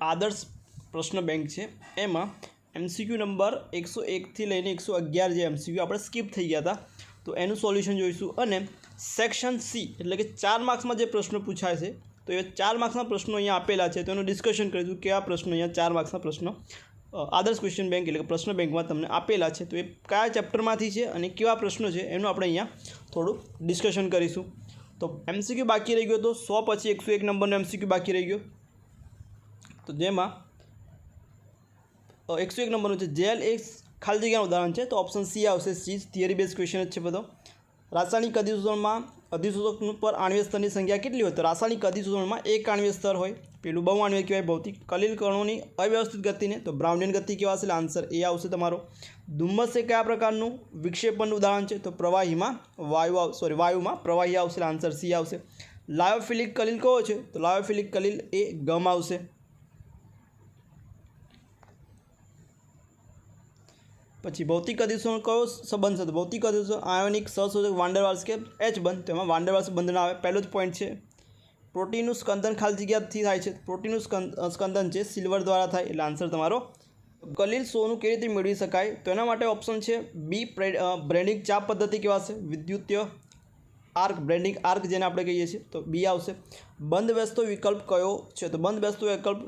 आदर्श प्रश्न बैंक है M MCQ number 101 थी लईने 111 जो एमसीक्यू આપણે સ્કીપ થઈ ગયા હતા તો એનું સોલ્યુશન જોઈશું। અને સેક્શન સી એટલે કે 4 માર્ક્સમાં જે પ્રશ્નો પૂછાય છે તો એ 4 માર્ક્સના પ્રશ્નો અહીંયા આપેલા છે તો એનું ડિસ્કશન કરીશું કેવા પ્રશ્નો અહીંયા 4 માર્ક્સના પ્રશ્નો આદર્શ ક્વેશ્ચન બેંક એટલે કે પ્રશ્ન બેંકમાં તમને આપેલા છે તો એ કયા ચેપ્ટરમાંથી છે અને કેવા પ્રશ્નો છે એનું આપણે અહીંયા થોડું ડિસ્કશન કરીશું। તો એમસીક્યુ બાકી રહી ગયો તો 100 પછી 101 નંબરનો એમસીક્યુ બાકી રહી ગયો તો જેમાં 101 નંબરનું છે જેલ એક ખાલી જગ્યાનું ઉદાહરણ છે તો ઓપ્શન સી આવશે। સી થિયરી બેઝ ક્વેશ્ચન જ છે બધો। રાસાયણિક અધિશોષણમાં અધિશોષક પર આણ્વીય સ્તરની સંખ્યા કેટલી હોય તો રાસાયણિક અધિશોષણમાં એક આણ્વીય સ્તર હોય। પેલું બહુ આણ્વીય કહેવાય ભૌતિક કલિલ કણોની અવ્યવસ્થિત ગતિને તો બ્રાઉનિયન ગતિ કહેવાશે આન્સર એ આવશે તમારો। ધુમ્મસ એ કયા પ્રકારનું વિક્ષેપણનું ઉદાહરણ છે તો પ્રવાહીમાં વાયુમાં પ્રવાહી આવશે આન્સર સી આવશે। લાયોફિલિક કલિલ કયો છે તો લાયોફિલિક કલિલ એ ગમ આવશે। પછી ભૌતિક અધિશોષણ કયો સંબંધ છે તો ભૌતિક અધિશોષણ આયોનિક સહસંયોજક વાન્ડરવાલ્સ કે એચ બંધ તો એમાં વાન્ડરવાલ્સ બંધ ના આવે। પહેલો જ પોઈન્ટ છે પ્રોટીનનું સ્કંદન ખાલી જગ્યાથી થાય છે પ્રોટીનનું સ્કંદન છે સિલ્વર દ્વારા થાય એટલે આન્સર તમારો કલિલ સોનું કેવી રીતે મેળવી શકાય તો એના માટે ઓપ્શન છે બી બ્રેન્ડિંગ ચાપ પદ્ધતિ કહેવાશે। વિદ્યુતીય આર્ક બ્રેન્ડિંગ આર્ક જેને આપણે કહીએ છીએ તો બી આવશે। બંધ બેસતો વિકલ્પ કયો છે તો બંધ બેસતો વિકલ્પ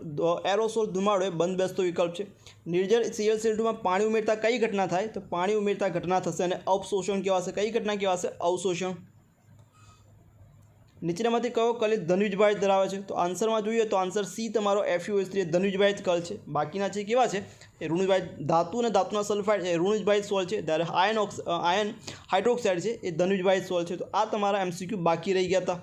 એરોસોલ ધુમાડો એ બંધ બેસતો વિકલ્પ છે। નિર્જળ CL2માં પાણી ઉમેરતા કઈ ઘટના થાય તો પાણી ઉમેરતા ઘટના થશે અને અવશોષણ કહેવાશે। કઈ ઘટના કહેવાશે અવશોષણ। નીચેનામાંથી કયો કલિલ ધનુજભાઈ ધરાવે છે તો આન્સરમાં જોઈએ તો આન્સર સી તમારો FeO3 ધનુજભાઈ કલ છે। બાકીના છે કેવા છે એ ઋણુજભાઈ ધાતુ અને ધાતુના સલ્ફાઇડ એ ઋણુજભાઈ સોલ છે ત્યારે આયન હાઇડ્રોક્સાઇડ છે એ ધનુજભાઈ સોલ છે। તો આ તમારા MCQ બાકી રહી ગયા હતા।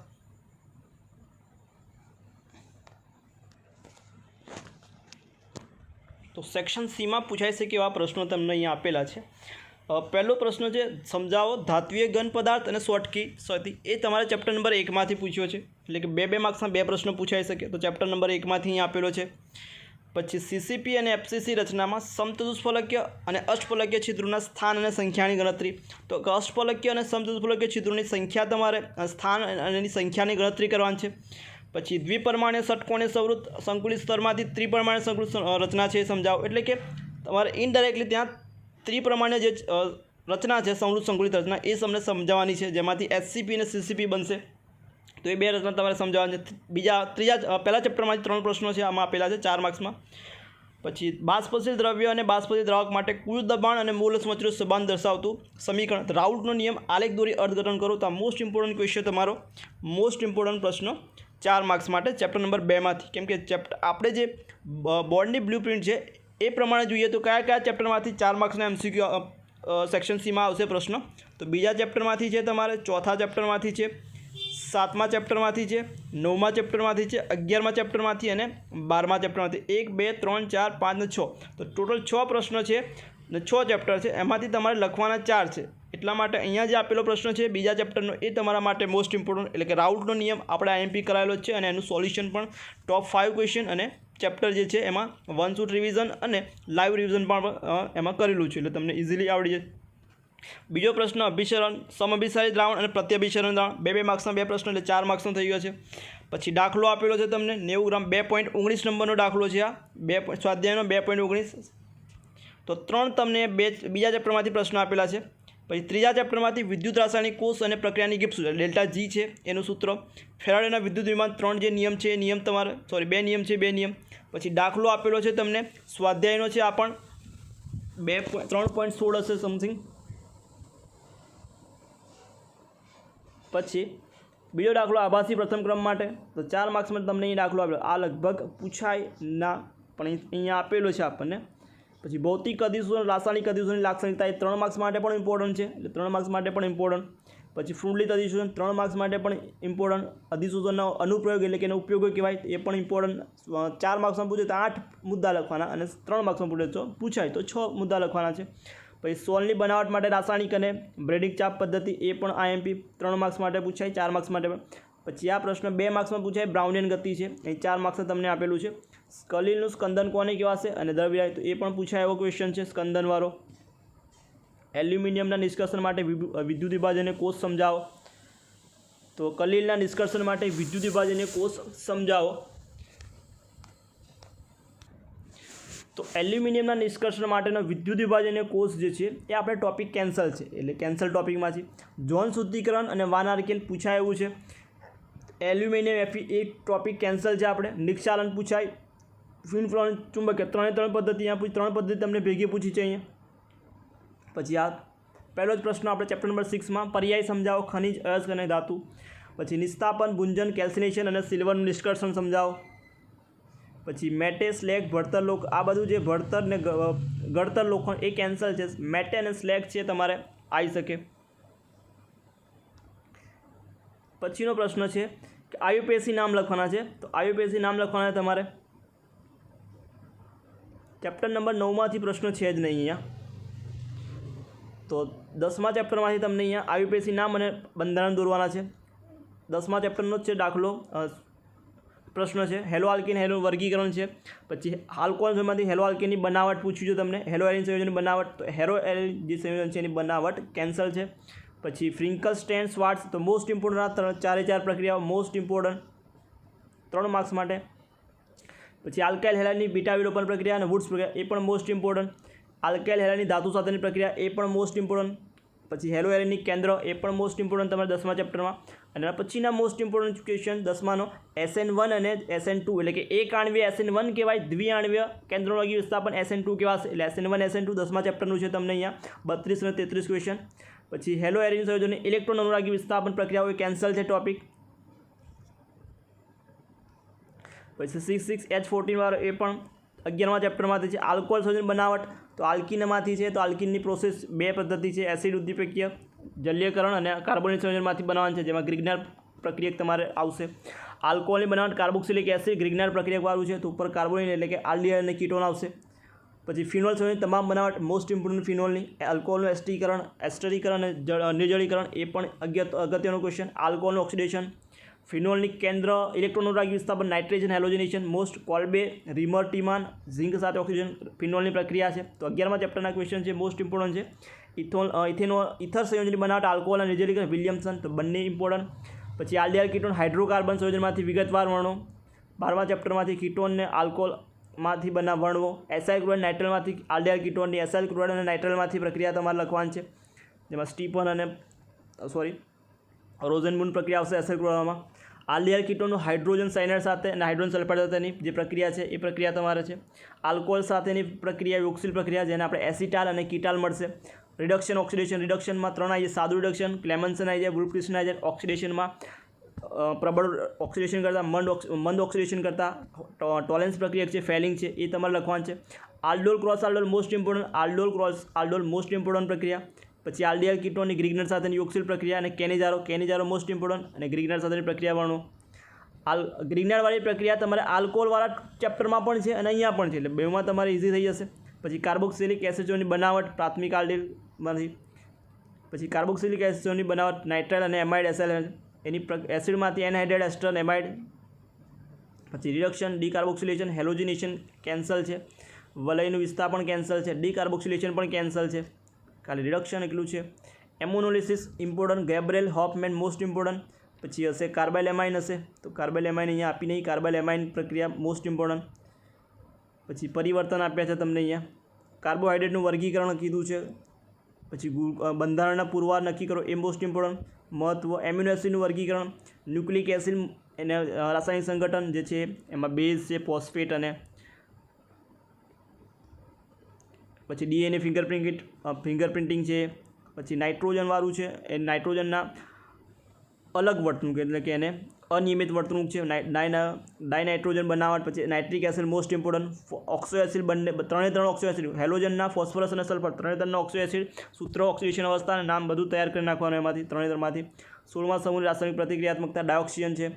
તો સેક્શન સીમાં પૂછાય છે કેવા પ્રશ્નો તમને અહીંયા આપેલા છે। પહેલો પ્રશ્ન છે સમજાવો ધાત્વીય ઘન પદાર્થ અને શોર્ટકી સતી એ તમારે ચેપ્ટર નંબર 1 માંથી પૂછ્યો છે એટલે કે 2 માર્ક્સના 2 પ્રશ્નો પૂછાઈ શકે તો ચેપ્ટર નંબર 1 માંથી અહીં આપેલો છે। પછી CCP અને FCC રચનામાં સમચતુષ્ફલકીય અને અષ્ટફલકીય છિદ્રોના સ્થાન અને સંખ્યાની ગણતરી તો અષ્ટફલકીય અને સમચતુષ્ફલકીય છિદ્રોની સંખ્યા તમારે સ્થાન અને એની સંખ્યાની ગણતરી કરવાની છે। પછી દ્વિપરમાણીય ષટકોણીય સંવૃત સંકુલિત સ્તરમાંથી ત્રિપરમાણીય સંકુલિત રચના છે એ સમજાવો એટલે કે તમારે ઇનડાયરેક્ટલી ત્યાં ત્રિપરમાણીય જે રચના છે સંવૃત સંકુલિત રચના એ તમને સમજાવવાની છે જેમાંથી SCP અને CCP બનશે તો એ 2 રચના તમારે સમજાવવાની છે। પહેલા ચેપ્ટરમાંથી 3 પ્રશ્નો છે આમાં આપેલા છે 4 માર્ક્સમાં। પછી બાષ્પશીલ દ્રવ્ય અને બાષ્પશીલ દ્રાવક માટે કુલ દબાણ અને મોલસ વચ્ચેનો સંબંધ દર્શાવતું સમીકરણ રાઉલ્ટનો નિયમ આલેખ દોરી અર્થઘટન કરો તો આ મોસ્ટ ઇમ્પોર્ટન્ટ ક્વેશ્ચન તમારો મોસ્ટ ઇમ્પોર્ટન્ટ પ્રશ્ન 4 માર્ક્સ માટે ચેપ્ટર નંબર 2 માંથી કેમ કે આપણે જે બોર્ડની બ્લુપ્રિન્ટ છે એ પ્રમાણે જોઈએ તો કયા કયા ચેપ્ટરમાંથી 4 માર્ક્સના MCQ સેક્શન સીમાં આવશે પ્રશ્ન તો બીજા ચેપ્ટરમાંથી છે તમારે ચોથા ચેપ્ટરમાંથી છે 7મા ચેપ્ટરમાંથી છે 9મા ચેપ્ટરમાંથી છે 11મા ચેપ્ટરમાંથી અને 12મા ચેપ્ટરમાંથી 1 2 3 4 5 અને 6 તો ટોટલ 6 પ્રશ્નો છે અને 6 ચેપ્ટર છે એમાંથી તમારે લખવાના 4 છે એટલા માટે અહીંયા જે આપેલો પ્રશ્ન છે બીજા ચેપ્ટરનો એ તમારા માટે મોસ્ટ ઇમ્પોર્ટન્ટ એટલે કે રાઉલ્ટનો નિયમ આપણે IMP કરાયેલો છે અને એનું સોલ્યુશન પણ ટોપ 5 ક્વેશ્ચન અને ચેપ્ટર જે છે એમાં 1 શૂટ રિવિઝન અને લાઈવ રિવિઝન પણ એમાં કરેલું છે એટલે તમને ઇઝીલી આવડી જાય। બીજો પ્રશ્ન અભિસરણ સમઅભિસારી દ્રાવણ અને પ્રત્યભિસરણ દ્રાવણ 2 માર્ક્સના 2 પ્રશ્નો એટલે 4 માર્ક્સનો થઈ ગયો છે। પછી દાખલો આપેલો છે તમને 90 ગ્રામ 2.19 નંબરનો દાખલો છે આ સ્વાધ્યાયનો 2.19 તો 3 તમને બીજા ચેપ્ટરમાંથી પ્રશ્નો આપેલા છે। પછી ત્રીજા ચેપ્ટરમાંથી વિદ્યુત રાસાયણિક કોષ અને પ્રક્રિયાની ગિફ્ટ સૂત્ર ડેલ્ટા G છે એનું સૂત્ર ફેરાડેના વિદ્યુત વિમાન 3 જે નિયમ છે એ નિયમ તમારે 2 નિયમ છે 2 નિયમ। પછી દાખલો આપેલો છે તમને સ્વાધ્યાયનો છે આ પણ 3.16 હશે સમથિંગ। પછી બીજો દાખલો આભાસી પ્રથમ ક્રમ માટે તો 4 માર્ક્સમાં તમને અહીં દાખલો આપેલો આ લગભગ પૂછાય ના પણ અહીંયા આપેલો છે આપણને। પછી ભૌતિક અધિશોષણ રાસાયણિક અધિશોષણની લાક્ષણિકતા એ 3 માર્ક્સ માટે પણ ઇમ્પોર્ટન્ટ છે એટલે 3 માર્ક્સ માટે પણ ઇમ્પોર્ટન્ટ। પછી ફ્રુન્ડલિત અધિશોષણ 3 માર્ક્સ માટે પણ ઇમ્પોર્ટન્ટ અધિશોષણનો અનુપ્રયોગ એટલે કે એનો ઉપયોગો કહેવાય એ પણ ઇમ્પોર્ટન્ટ। 4 માર્ક્સમાં પૂછે તો 8 મુદ્દા લખવાના અને 3 માર્ક્સમાં પૂછાય તો 6 મુદ્દા લખવાના છે। પછી સોલની બનાવટ માટે રાસાયણિક અને બ્રેડિંગ ચાપ પદ્ધતિ એ પણ IMP 3 માર્ક્સ માટે પૂછાય 4 માર્ક્સ માટે પણ। પછી આ પ્રશ્ન 2 માર્ક્સમાં પૂછાય બ્રાઉનિયન ગતિ છે એ 4 માર્ક્સમાં તમને આપેલું છે। કલિલનું સ્કંદન કોને કહેવાશે અને દ્રવ્યરાય તો એ પણ પૂછાય એવો ક્વેશ્ચન છે સ્કંદનવાળો। એલ્યુમિનિયમના નિષ્કર્ષણ માટે વિદ્યુત વિભાજનને કોષ સમજાવો તો કલિલના નિષ્કર્ષણ માટે વિદ્યુત વિભાજનને કોષ સમજાવો। તો એલ્યુમિનિયમના નિષ્કર્ષણ માટેનો વિદ્યુત વિભાજનીય કોષ જે છે એ આપણે ટોપિક કેન્સલ છે, એટલે કેન્સલ ટોપિકમાંથી ઝોન શુદ્ધિકરણ અને વાન આર્કેલ પૂછાય એવું છે. એલ્યુમિનિયમ એફી એ ટોપિક કેન્સલ છે. આપણે નિક્ષાલન પૂછાય, ફિન ફ્લોરિન ચુંબકીય ત્રણ પદ્ધતિ અહીંયા ત્રણ પદ્ધતિ તમને ભેગી પૂછી છે અહીંયા. પછી આ પહેલો જ પ્રશ્ન આપણે ચેપ્ટર નંબર 6માં પર્યાય સમજાવો, ખનિજ, અયસ્ક અને ધાતુ. પછી નિસ્તાપન, ગુંજન, કેલ્સિનેશન અને સિલ્વરનું નિષ્કર્ષણ સમજાવો. પછી મેટે, સ્લેગ, ભડતર લોક, આ બધું જે ભડતર ને ગળતર લોખંડ એ કેન્સલ છે. મેટે અને સ્લેગ છે તમારે આવી શકે. પછીનો પ્રશ્ન છે કે આયુપેશી નામ લખવાના છે. તો આયુપેશી નામ લખવાના તમારે ચેપ્ટર નંબર 9માંથી પ્રશ્ન છે જ નહીં અહીંયા. તો 10મા ચેપ્ટરમાંથી તમને અહીંયા આયુપેશી નામ અને બંધારણ દોરવાના છે. 10મા ચેપ્ટરનો જ છે દાખલો પ્રશ્ન છે. હેલો આલ્કીન હેલો વર્ગીકરણ છે. પછી આલ્કોહોલમાંથી હેલો આલ્કીનની બનાવટ પૂછ્યું છે તમને, હેલો એલિન સંયોજનની બનાવટ. તો હેલો એલિન જે સંયોજન છે એની બનાવટ કેન્સલ છે. પછી ફ્રિન્કલ, સ્ટેન, સ્વાર્ટ્સ, તો મોસ્ટ ઇમ્પોર્ટન્ટ ચારે ચાર પ્રક્રિયાઓ મોસ્ટ ઇમ્પોર્ટન્ટ 3 માર્ક્સ માટે. પછી આલ્કાઇલ હેલાઇનની બીટા વિલોપન પ્રક્રિયા અને વુડ્સ પ્રક્રિયા એ પણ મોસ્ટ ઇમ્પોર્ટન્ટ. આલ્કાઇલ હેલાઇનની ધાતુ સાથેની પ્રક્રિયા એ પણ મોસ્ટ ઇમ્પોર્ટન્ટ. પછી હેલો એલિનની કેન્દ્ર એ પણ મોસ્ટ ઇમ્પોર્ટન્ટ તમારે 10મા ચેપ્ટરમાં. અને પછીના મોસ્ટ ઇમ્પોર્ટન્ટ ક્વેશ્ચન 10માનો SN1 અને SN2, એટલે કે એક આણ્વીય SN1 કહેવાય, દ્વિઆણ્વીય કેન્દ્રોલગી વિસ્થાપન SN2 કહેવાશે. એટલે SN1 SN2 10મા ચેપ્ટરનું છે તમને અહીંયા 32 અને 33 ક્વેશ્ચન. પછી હેલો એલિન સંયોજનની ઇલેક્ટ્રોન અનુરાગી વિસ્થાપન પ્રક્રિયાઓ એ કેન્સલ છે ટોપિક. પછી 66H14 વાળો એ પણ 11મા ચેપ્ટરમાંથી છે. આલ્કોહોલ સંયોજન બનાવટ, તો આલ્કીનમાંથી છે. તો આલ્કીનની પ્રોસેસ 2 પદ્ધતિ છે, એસિડ ઉદ્દીપકીય જલીયકરણ અને કાર્બોનિક સંયોજનમાંથી બનાવવાનું છે, જેમાં ગ્રિગ્નાર પ્રક્રિયક તમારે આવશે. આલ્કોહોલની બનાવટ કાર્બોક્સિલિક એસિડ ગ્રિગ્નાર પ્રક્રિયકવાળું છે, તો ઉપર કાર્બોનિક એટલે કે આલ્ડીહાઇડ અને કીટોન આવશે. પછી ફિનોલ સંયોજન તમામ બનાવટ મોસ્ટ ઇમ્પોર્ટન્ટ ફિનોલની. આલ્કોહોલનું એસ્ટરીકરણ અને નિર્જળીકરણ એ પણ અગત્યનો ક્વેશ્ચન. આલ્કોહોલનું ઓક્સિડેશન, ફિનોલની કેન્દ્ર ઇલેક્ટ્રોન અનુરાગી વિસ્થાપન, નાઇટ્રેજન હેલોજનેશન, મોસ્ટ કોલ્બે, રીમર, ટીમાન, ઝિંક સાથે ઓક્સિજન ફિનોલની પ્રક્રિયા છે. તો 11મા ચેપ્ટરના ક્વેશ્ચન છે, મોસ્ટ ઇમ્પોર્ટન્ટ છે. ઇથર સંયોજનની બનાવટ આલ્કોહોલ અને નિર્જલીકરણ વિલિયમસન, તો બંને ઇમ્પોર્ટન્ટ. પછી આલ્ડીહાઇડ કીટોન હાઇડ્રોકાર્બન સંયોજનમાંથી વિગતવાર વર્ણો. 12મા ચેપ્ટરમાંથી કીટોનને આલ્કોહોલમાંથી વર્ણવો. એસાઇલ ક્લોરાઇડ નાઇટ્રલમાંથી આલ્ડીહાઇડ કીટોનની એસાઇલ ક્લોરાઇડ અને નાઇટ્રલમાંથી પ્રક્રિયા તમારે લખવાની છે, જેમાં સ્ટીફન અને રોઝનમૂન પ્રક્રિયા આવશે એસાઇલ ક્લોરાઇડમાં. આલ્ડીહાઇડ કીટોનનું હાઇડ્રોજન સાયનાઇડ સાથે અને હાઇડ્રોજન સલ્ફાઇડ સાથેની જે પ્રક્રિયા છે એ પ્રક્રિયા તમારે છે. આલ્કોહોલ સાથેની પ્રક્રિયા યોક્સિલ પ્રક્રિયા, જેને આપણે એસિટાલ અને કીટાલ મળશે. રિડક્શન, ઓક્સિડેશન, રિડક્શનમાં 3 આવી જાય. સાદું રિડક્શન, ક્લેમન્સન આવી જાય, વુલ્ફક્રિસ્ટન આવી જાય. ઓક્સિડેશનમાં પ્રબળ ઓક્સિડેશન કરતાં મંદ ઓક્સિડેશન કરતાં ટોલેન્સ પ્રક્રિયા છે, ફેલિંગ છે, એ તમારે લખવાનું છે. Aldol cross aldol most important, aldol cross aldol most important પ્રક્રિયા. પછી આલ્ડીહાઇડ કીટોનની ગ્રિગ્નર સાથેની યોક્સિલ પ્રક્રિયા અને કેનિઝારો મોસ્ટ ઇમ્પોર્ટન્ટ અને ગ્રિગ્નર સાથેની પ્રક્રિયા વર્ણો. ગ્રિગ્નરવાળી પ્રક્રિયા તમારે આલ્કોહોલવાળા ચેપ્ટરમાં પણ છે અને અહીંયા પણ છે, એટલે બેમાં તમારે ઇઝી થઈ જશે. પછી કાર્બોક્સિલિક એસિડની બનાવટ પ્રાથમિક આલ્ડીહાઇડમાંથી. પછી કાર્બોક્સિલિક એસિડની બનાવટ નાઇટ્રાઇલ અને એમાઇડ એસાઇલ, એની એસિડમાંથી એનહાઇડ્રેટ એસ્ટર એમાઇડ. પછી રિડક્શન, ડીકાર્બોક્સિલેશન, હેલોજિનેશન કેન્સલ છે. વલયનું વિસ્થાપન કેન્સલ છે. ડીકાર્બોક્સિલેશન પણ કેન્સલ છે, ખાલી રિડક્શન એટલું છે. એમોનોલિસિસ ઇમ્પોર્ટન્ટ, ગેબ્રેલ હોફમેન મોસ્ટ ઇમ્પોર્ટન્ટ. પછી હશે કાર્બાઇલ એમાઇન હશે, તો કાર્બાઇલ એમાઇન અહીંયા આપી નહીં, કાર્બાઇલ એમાઇન પ્રક્રિયા મોસ્ટ ઇમ્પોર્ટન્ટ. પછી પરિવર્તન આપ્યા છે તમને અહીંયા. કાર્બોહાઈડ્રેટનું વર્ગીકરણ કીધું છે. પછી બંધારણના પુરવાર નક્કી કરો એ મોસ્ટ ઇમ્પોર્ટન્ટ. મહત્વ એમ્યુનો એસિડનું વર્ગીકરણ, ન્યુક્લિક એસિડ એને રાસાયણિક સંગઠન જે છે એમાં બેઝ છે, ફોસ્ફેટ અને પછી ડીએનએ ફિંગરપ્રિન્ટિંગ છે. પછી નાઇટ્રોજનવાળું છે, એ નાઇટ્રોજનના અલગ વર્તણૂક, એટલે કે એને અનિયમિત વર્તણૂક છે. ડાયનાઇટ્રોજન બનાવટ. પછી nitric acid most important. Oxo acid બંને 3 ઓક્સો એસિડ, હેલોજનના ફોસ્ફરસ અને સલ્ફર 3 ઓક્સો એસિડ, સૂત્ર ઓક્સિડેશન અવસ્થા નામ બધું તૈયાર કરી નાખવાનું એમાંથી 3માંથી. 16મા સમૂહની રાસાયણિક પ્રતિક્રિયાત્મકતા ડાયોક્સિજન છે.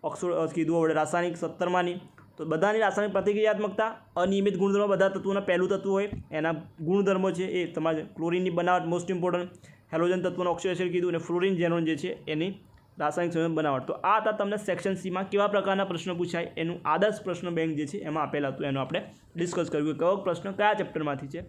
ઓક્સો કીધું હવે રાસાયણિક 17માની. તો બધાની રાસાયણિક પ્રતિક્રિયાત્મકતા અનિયમિત ગુણધર્મો, બધા તત્વોના પહેલું તત્વ હોય એના ગુણધર્મો છે એ તમારે. ક્લોરિનની બનાવટ મોસ્ટ ઇમ્પોર્ટન્ટ. હેલોજન તત્વનો ઓક્સો એસિડ કીધું અને ફ્લોરિન ઝેનોન જે છે એની રાસાયણિક સંયોજન બનાવટ. તો આ હતા તમને સેક્શન સીમાં કેવા પ્રકારના પ્રશ્નો પૂછાય એનું આદર્શ પ્રશ્ન બેંક જે છે એમાં આપેલા હતું, એનો આપણે ડિસ્કસ કર્યું કે કયો પ્રશ્ન કયા ચેપ્ટરમાંથી છે.